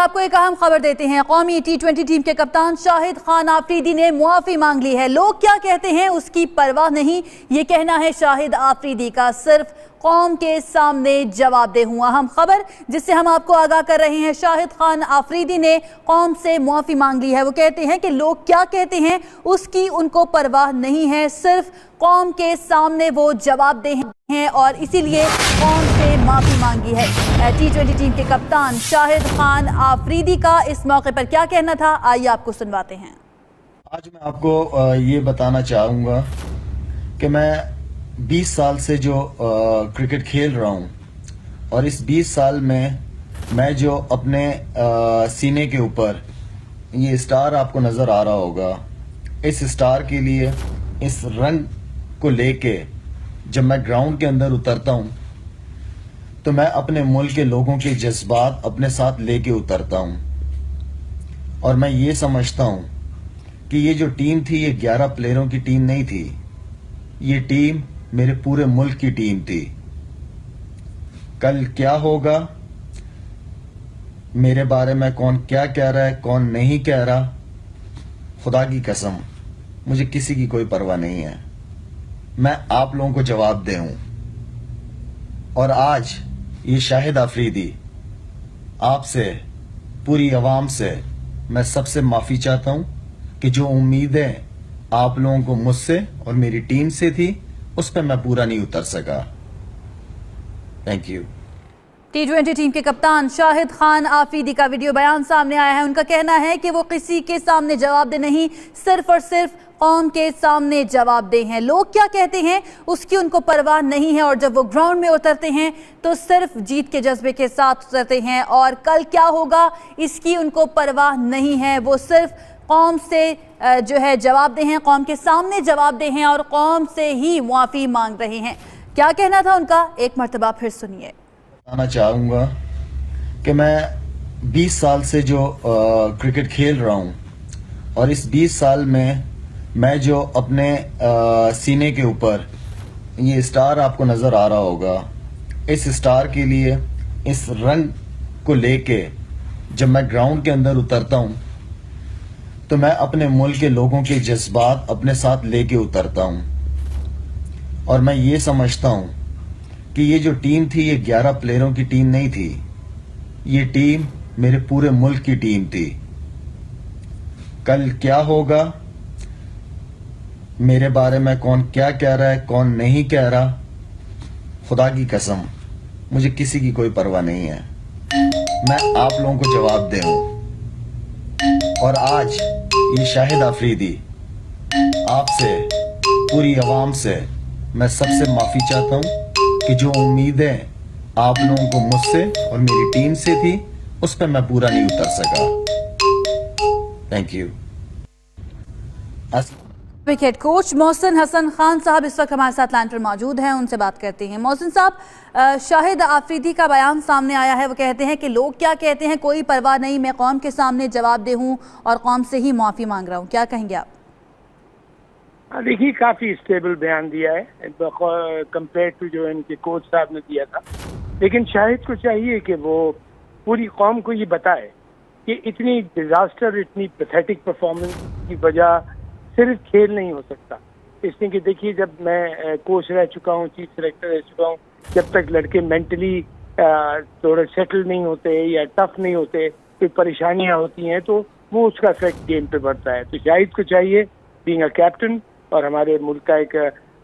आपको एक अहम खबर देते हैं। कौमी T20 टीम के कप्तान शाहिद खान आफरीदी ने मुआफी मांग ली है। लोग क्या कहते हैं उसकी परवाह नहीं, ये कहना है शाहिद आफरीदी का। सिर्फ कौम के सामने जवाबदेह हुआ। अहम खबर जिससे हम आपको आगाह कर रहे हैं, शाहिद खान आफरीदी ने कौम से मुआफी मांग ली है। वो कहते हैं कि लोग क्या कहते हैं उसकी उनको परवाह नहीं है, सिर्फ कौम के सामने वो जवाबदेह हैं और इसीलिए कौम से माफी मांगी है। T20 टीम के कप्तान शाहिद खान आफरीदी का इस मौके पर क्या कहना था, आइए आपको सुनवाते हैं। आज मैं आपको ये बताना चाहूँगा कि मैं 20 साल से जो क्रिकेट खेल रहा हूँ और इस 20 साल में मैं जो अपने सीने के ऊपर ये स्टार आपको नज़र आ रहा होगा, इस स्टार के लिए, इस रंग को लेके जब मैं ग्राउंड के अंदर उतरता हूँ तो मैं अपने मुल्क के लोगों के जज्बात अपने साथ लेके उतरता हूँ। और मैं ये समझता हूँ कि ये जो टीम थी ये 11 प्लेयरों की टीम नहीं थी, ये टीम मेरे पूरे मुल्क की टीम थी। कल क्या होगा, मेरे बारे में कौन क्या कह रहा है, कौन नहीं कह रहा, खुदा की कसम मुझे किसी की कोई परवाह नहीं है। मैं आप लोगों को जवाबदेह हूं। और आज ये शाहिद आफरीदी आपसे, पूरी आवाम से मैं सबसे माफ़ी चाहता हूं कि जो उम्मीदें आप लोगों को मुझसे और मेरी टीम से थी उस पर मैं पूरा नहीं उतर सका। Thank you. T20 टीम के कप्तान शाहिद खान आफरीदी का वीडियो बयान सामने आया है। उनका कहना है कि वो किसी के सामने जवाबदेह नहीं, सिर्फ और सिर्फ कौम के सामने जवाबदेह हैं। लोग क्या कहते हैं उसकी उनको परवाह नहीं है और जब वो ग्राउंड में उतरते हैं तो सिर्फ जीत के जज्बे के साथ उतरते हैं और कल क्या होगा इसकी उनको परवाह नहीं है। वो सिर्फ कौम से जो है जवाबदेह हैं, कौम के सामने जवाबदेह हैं और कौम से ही मुआफ़ी मांग रहे हैं। क्या कहना था उनका, एक मरतबा फिर सुनिए। बताना चाहूँगा कि मैं 20 साल से जो क्रिकेट खेल रहा हूँ और इस 20 साल में मैं जो अपने सीने के ऊपर ये स्टार आपको नज़र आ रहा होगा, इस स्टार के लिए, इस रंग को लेके जब मैं ग्राउंड के अंदर उतरता हूँ तो मैं अपने मुल्क के लोगों के जज्बात अपने साथ लेके उतरता हूँ। और मैं ये समझता हूँ कि ये जो टीम थी ये 11 प्लेयरों की टीम नहीं थी, ये टीम मेरे पूरे मुल्क की टीम थी। कल क्या होगा, मेरे बारे में कौन क्या कह रहा है, कौन नहीं कह रहा, खुदा की कसम मुझे किसी की कोई परवाह नहीं है। मैं आप लोगों को जवाबदेह हूं। और आज ये शाहिद आफरीदी आपसे, पूरी आवाम से मैं सबसे माफ़ी चाहता हूं कि जो उम्मीदें आप लोगों को मुझसे और मेरी टीम से थी उस पर मैं पूरा नहीं उतर सका। Thank you. Wicket coach Mohsin Hasan Khan साहब इस वक्त हमारे साथ लाइन पर मौजूद हैं, उनसे बात करते हैं। मोहसिन साहब, शाहिद आफरीदी का बयान सामने आया है। वो कहते हैं कि लोग क्या कहते हैं कोई परवाह नहीं, मैं कौम के सामने जवाबदेह हूँ और कौम से ही माफ़ी मांग रहा हूँ। क्या कहेंगे आप? देखिए, काफ़ी स्टेबल बयान दिया है कंपेयर टू जो इनके कोच साहब ने दिया था। लेकिन शाहिद को चाहिए कि वो पूरी कौम को ये बताए कि इतनी डिजास्टर, इतनी पैथेटिक परफॉर्मेंस की वजह सिर्फ खेल नहीं हो सकता। इसलिए कि देखिए, जब मैं कोच रह चुका हूँ, चीफ सेलेक्टर रह चुका हूँ, जब तक लड़के मेंटली थोड़ा सेटल नहीं होते या टफ नहीं होते, कोई परेशानियाँ होती हैं तो वो उसका इफेक्ट गेम पे बढ़ता है। तो शाहिद को चाहिए, बीइंग अ कैप्टन और हमारे मुल्क का एक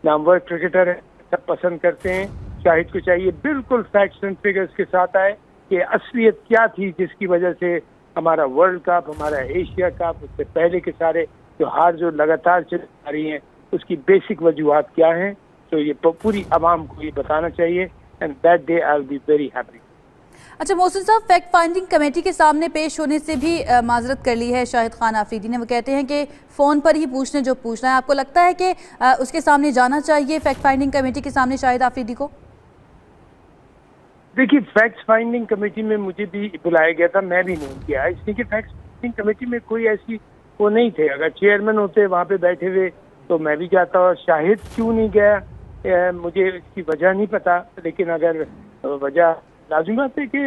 नामवर क्रिकेटर है, सब पसंद करते हैं, शाहिद को चाहिए बिल्कुल फैक्ट्स एंड फिगर्स के साथ आए कि असलियत क्या थी जिसकी वजह से हमारा वर्ल्ड कप, हमारा एशिया कप, उससे पहले के सारे जो हार जो लगातार चल रही हैं उसकी बेसिक वजूहत क्या हैं। तो ये पूरी आवाम को ये बताना चाहिए and that day I will be very happy. अच्छा मोहसिन साहब, फैक्ट फाइंडिंग कमेटी के सामने पेश होने से भी माजरत कर ली है शाहिद खान आफरीदी ने। वो कहते हैं कि फ़ोन पर ही पूछने जो पूछना है। आपको लगता है कि उसके सामने जाना चाहिए फैक्ट फाइंडिंग कमेटी के सामने शाहिद आफरीदी को? देखिए, फैक्ट फाइंडिंग कमेटी में मुझे भी बुलाया गया था, मैं भी नहीं गया, इसलिए कि फैक्ट फाइंडिंग कमेटी में कोई ऐसी वो नहीं थे। अगर चेयरमैन होते वहाँ पे बैठे हुए तो मैं भी जाता। और शाहिद क्यों नहीं गया मुझे इसकी वजह नहीं पता, लेकिन अगर वजह लाजिम बात है कि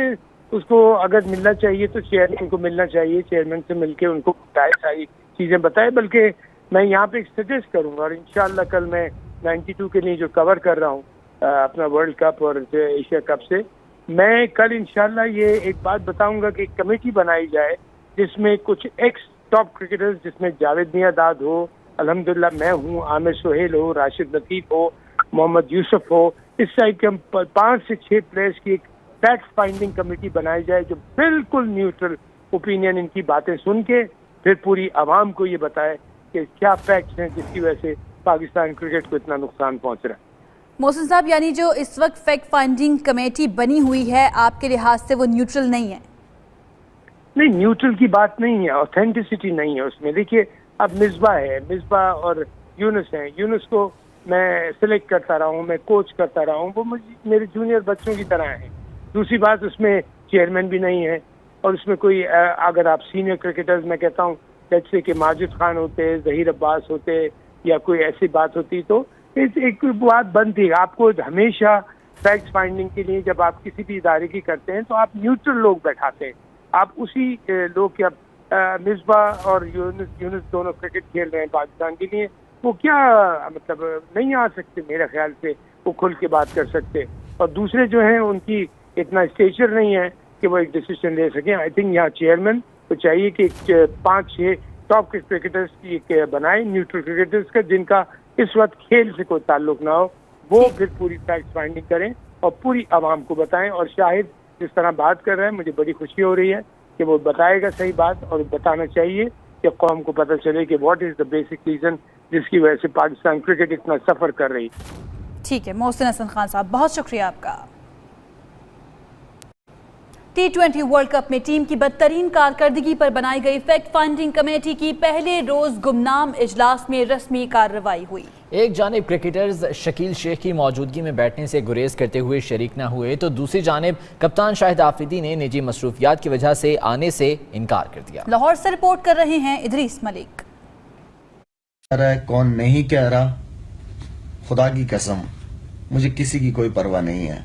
उसको अगर मिलना चाहिए तो चेयरमैन को मिलना चाहिए, चेयरमैन से मिलके उनको बताए, सारी चीजें बताए। बल्कि मैं यहाँ पे एक सजेस्ट करूंगा, और इंशाल्लाह कल मैं 92 के लिए जो कवर कर रहा हूँ अपना वर्ल्ड कप और एशिया कप से, मैं कल इंशाल्लाह ये एक बात बताऊंगा कि एक कमेटी बनाई जाए जिसमें कुछ एक्स टॉप क्रिकेटर्स, जिसमें जावेद मियांदाद हो, अल्हम्दुलिल्लाह मैं हूँ, आमिर सुहेल हो, राशिद लतीफ हो, मोहम्मद यूसुफ हो, इस टाइप के हम 5 से 6 प्लेयर्स की एक फैक्ट फाइंडिंग कमेटी बनाई जाए जो बिल्कुल न्यूट्रल ओपिनियन इनकी बातें सुन के फिर पूरी आवाम को ये बताए कि क्या फैक्ट्स हैं जिसकी वजह से पाकिस्तान क्रिकेट को इतना नुकसान पहुंच रहा है। मोहसिन साहब, यानी जो इस वक्त फैक्ट फाइंडिंग कमेटी बनी हुई है आपके लिहाज से वो न्यूट्रल नहीं है? नहीं, न्यूट्रल की बात नहीं है, ऑथेंटिसिटी नहीं है उसमें। देखिए अब मिसबा है, मिसबा और यूनुस हैं, यूनुस को मैं सिलेक्ट करता रहा हूँ, मैं कोच करता रहा हूँ, वो मुझे मेरे जूनियर बच्चों की तरह हैं। दूसरी बात, उसमें चेयरमैन भी नहीं है, और उसमें कोई अगर आप सीनियर क्रिकेटर्स, मैं कहता हूँ जैसे कि माजिद खान होते, जहीर अब्बास होते, या कोई ऐसी बात होती तो एक बात बनती। आपको हमेशा फैक्ट फाइंडिंग के लिए जब आप किसी भी इदारे की करते हैं तो आप न्यूट्रल लोग बैठाते हैं। आप उसी लोग के, अब मिसबा और यूनुस दोनों क्रिकेट खेल रहे हैं पाकिस्तान के लिए, वो क्या मतलब नहीं आ सकते मेरे ख्याल से, वो खुल के बात कर सकते। और दूसरे जो हैं उनकी इतना स्टेचर नहीं है कि वो एक डिसीजन ले सकें। आई थिंक यहाँ चेयरमैन को चाहिए कि 5-6 टॉप क्रिकेटर्स की एक बनाए, न्यूट्रल क्रिकेटर्स का, जिनका इस वक्त खेल से कोई ताल्लुक ना हो, वो फिर पूरी फैक्ट फाइंडिंग करें और पूरी आवाम को बताएं। और शाहिद जिस तरह बात कर रहे हैं, मुझे बड़ी खुशी हो रही है कि वो बताएगा सही बात, और बताना चाहिए कि कौम को पता चले कि what is the basic reason जिसकी वजह से पाकिस्तान क्रिकेट इतना सफर कर रही है। ठीक है मोहसिन हसन खान साहब, बहुत शुक्रिया आपका। T20 वर्ल्ड कप में टीम की बदतरीन कारकर्दगी पर बनाई गई फैक्ट फाइंडिंग कमेटी की पहले रोज गुमनाम इजलास में रस्मी कार्रवाई हुई। एक जानिब क्रिकेटर्स शकील शेख की मौजूदगी में बैठने से गुरेज करते हुए शरीक न हुए, तो दूसरी जानिब कप्तान शाहिद आफरीदी ने निजी मसरूफियात की वजह से आने से इनकार कर दिया। लाहौर से रिपोर्ट कर रहे हैं इदरीस मलिक। कौन नहीं कह रहा, खुदा की कसम मुझे किसी की कोई परवाह नहीं है,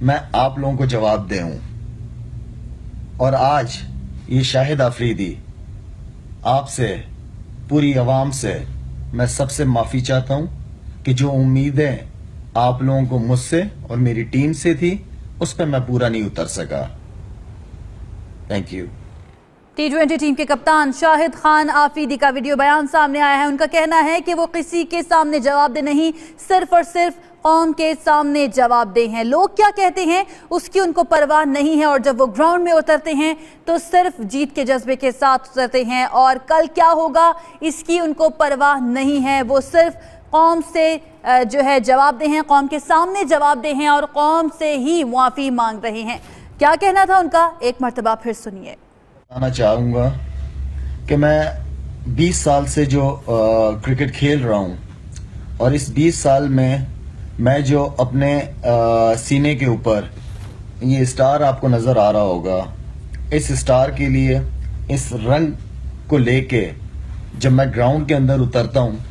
मैं आप लोगों को जवाब दे हूं। और आज ये शाहिद आफरीदी आपसे, पूरी आवाम से मैं सबसे माफी चाहता हूं कि जो उम्मीदें आप लोगों को मुझसे और मेरी टीम से थी उस पर मैं पूरा नहीं उतर सका। Thank you. T20 टीम के कप्तान शाहिद खान आफरीदी का वीडियो बयान सामने आया है। उनका कहना है कि वो किसी के सामने जवाब दे नहीं, सिर्फ और सिर्फ कौम के सामने जवाब दे हैं। लोग क्या कहते हैं उसकी उनको परवाह नहीं है, और जब वो ग्राउंड में उतरते हैं तो सिर्फ जीत के जज्बे के साथ उतरते हैं, और कल क्या होगा इसकी उनको परवाह नहीं है। वो सिर्फ कौम से जो है जवाब दे हैं, कौम के सामने जवाब दे हैं, और कौम से ही मुआफ़ी मांग रहे हैं। क्या कहना था उनका, एक मरतबा फिर सुनिए। बताना चाहूँगा कि मैं 20 साल से जो क्रिकेट खेल रहा हूँ, और इस 20 साल में मैं जो अपने सीने के ऊपर ये स्टार आपको नज़र आ रहा होगा, इस स्टार के लिए, इस रंग को लेके जब मैं ग्राउंड के अंदर उतरता हूँ।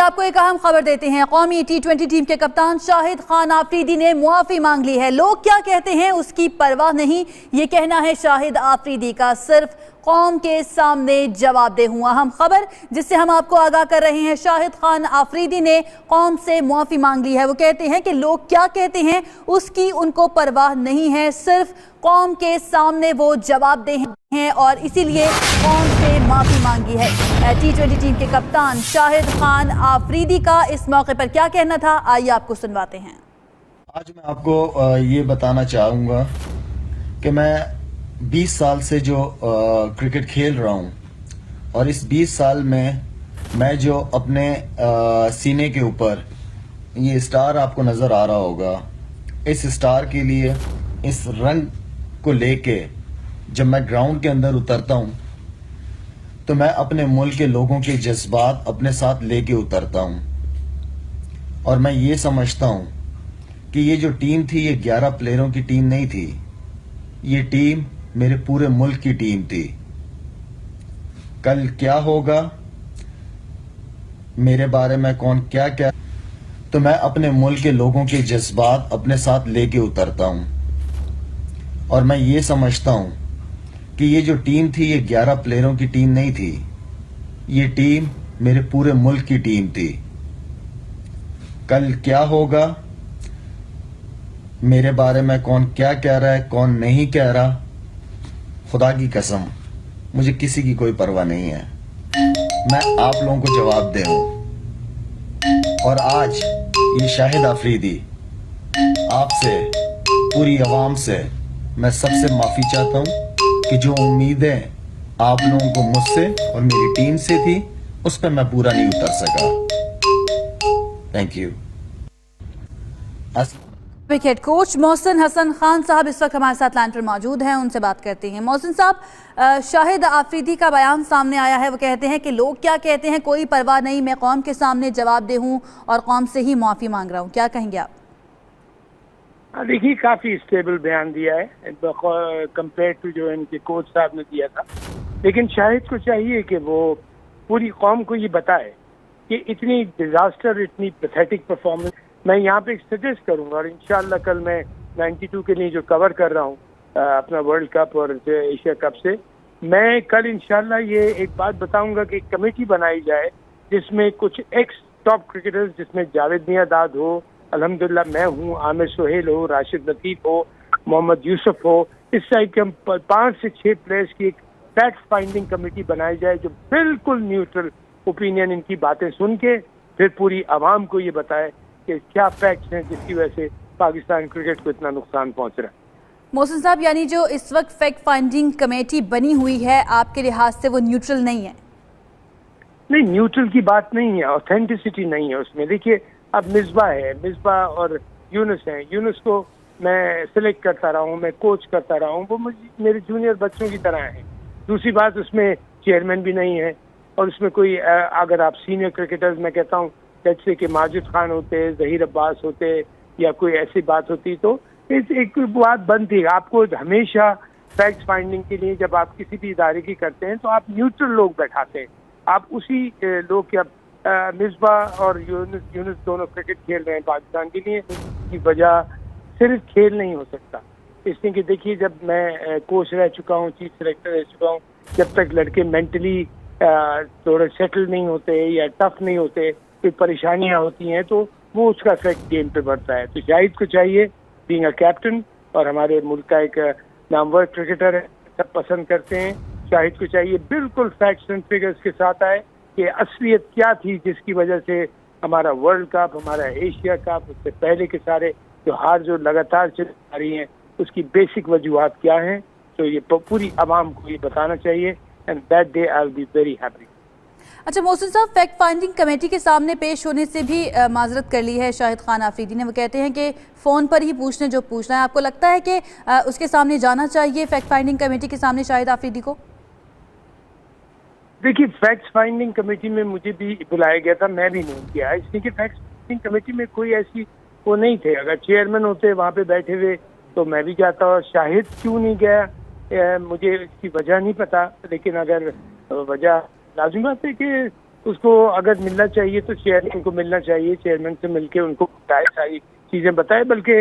आपको एक अहम खबर देते हैं। कौमी T20 टीम के कप्तान शाहिद खान आफरीदी ने मुआफ़ी मांग ली है। लोग क्या कहते हैं उसकी परवाह नहीं, ये कहना है शाहिद आफरीदी का, सिर्फ कौम के सामने जवाब दे हूँ। अहम खबर जिससे हम आपको आगाह कर रहे हैं, शाहिद खान आफरीदी ने कौम से मुआफ़ी मांग ली है। वो कहते हैं कि लोग क्या कहते हैं उसकी उनको परवाह नहीं है, सिर्फ कौम के सामने वो जवाब दे हैं, और इसीलिए कौम से माफ़ी मांगी है। T20 टीम के कप्तान शाहिद खान आफरीदी का इस मौके पर क्या कहना था, आइए आपको सुनवाते हैं। आज मैं आपको ये बताना चाहूँगा कि मैं 20 साल से जो क्रिकेट खेल रहा हूँ, और इस 20 साल में मैं जो अपने सीने के ऊपर ये स्टार आपको नज़र आ रहा होगा, इस स्टार के लिए, इस रंग को लेके जब मैं ग्राउंड के अंदर उतरता हूँ तो मैं अपने मुल्क के लोगों के जज्बात अपने साथ लेके उतरता हूँ। और मैं ये समझता हूँ कि ये जो टीम थी, ये 11 प्लेयरों की टीम नहीं थी, ये टीम मेरे पूरे मुल्क की टीम थी। कल क्या होगा, मेरे बारे में कौन क्या क्या, तो मैं अपने मुल्क के लोगों के जज्बात अपने साथ लेके उतरता हूं। और मैं ये समझता हूं कि ये जो टीम थी, ये 11 प्लेयरों की टीम नहीं थी। ये टीम मेरे पूरे मुल्क की टीम थी। कल क्या होगा, मेरे बारे में कौन क्या कह रहा है, कौन नहीं कह रहा, खुदा की कसम मुझे किसी की कोई परवाह नहीं है। मैं आप लोगों को जवाब दे हूं। और आज ये शाहिद आफरीदी आपसे, पूरी आवाम से मैं सबसे माफी चाहता हूं कि जो उम्मीदें आप लोगों को मुझसे और मेरी टीम से थी, उस पर मैं पूरा नहीं उतर सका। Thank you. Wicket coach Mohsin Hasan Khan साहब इस वक्त हमारे साथ लाइन पर मौजूद हैं, उनसे बात करते हैं। मोहसिन साहब, शाहिद आफरीदी का बयान सामने आया है। वो कहते हैं कि लोग क्या कहते हैं कोई परवाह नहीं, मैं कौम के सामने जवाबदेह हूं और कौम से ही माफ़ी मांग रहा हूं। क्या कहेंगे आप? देखिए, काफ़ी स्टेबल बयान दिया है कंपेयर टू जो इनके कोच साहब ने दिया था। लेकिन शाहिद को चाहिए कि वो पूरी कौम को ये बताए कि इतनी डिजास्टर, इतनी पैथेटिक परफॉर्मेंस मैं यहाँ पे सजेस्ट करूंगा। और इंशाल्लाह कल मैं 92 के लिए जो कवर कर रहा हूँ अपना वर्ल्ड कप और एशिया कप से, मैं कल इंशाल्लाह ये एक बात बताऊंगा कि एक कमेटी बनाई जाए जिसमें कुछ एक्स टॉप क्रिकेटर्स, जिसमें जावेद मियांदाद हो, अल्हम्दुलिल्लाह मैं हूँ, आमिर सुहेल हो, राशिद लतीफ हो, मोहम्मद यूसुफ हो, इस टाइप के 5 से 6 प्लेयर्स की एक फैक्ट फाइंडिंग कमेटी बनाई जाए जो बिल्कुल न्यूट्रल ओपिनियन इनकी बातें सुन के फिर पूरी आवाम को ये बताए कि क्या फैक्ट्स हैं जिसकी वजह से पाकिस्तान क्रिकेट को इतना नुकसान पहुंच रहा है। मोहसिन साहब, यानी जो इस वक्त फैक्ट फाइंडिंग कमेटी बनी हुई है आपके लिहाज से वो न्यूट्रल नहीं है? नहीं, न्यूट्रल की बात नहीं है, ऑथेंटिसिटी नहीं है उसमें। देखिए, अब मिसबा और यूनुस हैं। यूनुस को मैं सिलेक्ट करता रहा हूँ, मैं कोच करता रहा हूँ, वो मेरे जूनियर बच्चों की तरह हैं। दूसरी बात, उसमें चेयरमैन भी नहीं है और उसमें कोई अगर आप सीनियर क्रिकेटर्स, मैं कहता हूँ जैसे कि माजिद खान होते, जहीर अब्बास होते या कोई ऐसी बात होती तो एक बात बनती। आपको हमेशा फैक्ट फाइंडिंग के लिए जब आप किसी भी इदारे की करते हैं तो आप न्यूट्रल लोग बैठाते हैं। आप उसी लोग के, मिसबा और यूनुस दोनों क्रिकेट खेल रहे हैं पाकिस्तान के लिए, की वजह सिर्फ खेल नहीं हो सकता। इसलिए कि देखिए, जब मैं कोच रह चुका हूँ, चीफ सेलेक्टर रह चुका हूँ, जब तक लड़के मेंटली थोड़े सेटल नहीं होते या टफ नहीं होते, कोई परेशानियां होती हैं तो वो उसका इफेक्ट गेम पे बढ़ता है। तो शाहिद को चाहिए, बीइंग अ कैप्टन और हमारे मुल्क का एक नामवर क्रिकेटर है, सब पसंद करते हैं, शाहिद को चाहिए बिल्कुल फैक्ट्स एंड फिगर्स के साथ आए कि असलियत क्या थी जिसकी वजह से हमारा वर्ल्ड कप, हमारा एशिया कप, उससे पहले के सारे जो हार जो लगातार चल आ रही हैं, उसकी बेसिक वजूहात क्या हैं। तो ये पूरी आवाम को ये बताना चाहिए, and that day I will be very happy. अच्छा मोहसिन साहब, फैक्ट फाइंडिंग कमेटी के सामने पेश होने से भी माजरत कर ली है शाहिद खान आफरीदी ने। वो कहते हैं कि फ़ोन पर ही पूछने जो पूछना है। आपको लगता है कि उसके सामने जाना चाहिए फैक्ट फाइंडिंग कमेटी के सामने शाहिद आफरीदी को? देखिए, फैक्ट फाइंडिंग कमेटी में मुझे भी बुलाया गया था, मैं भी नहीं गया, इसलिए कि फैक्ट फाइंडिंग कमेटी में कोई ऐसी वो नहीं थे। अगर चेयरमैन होते वहाँ पे बैठे हुए तो मैं भी जाता। और शाहिद क्यों नहीं गया मुझे इसकी वजह नहीं पता, लेकिन अगर वजह लाजिम बात है कि उसको अगर मिलना चाहिए तो चेयरमैन को मिलना चाहिए, चेयरमैन से मिलके उनको बताए, सारी चीजें बताए। बल्कि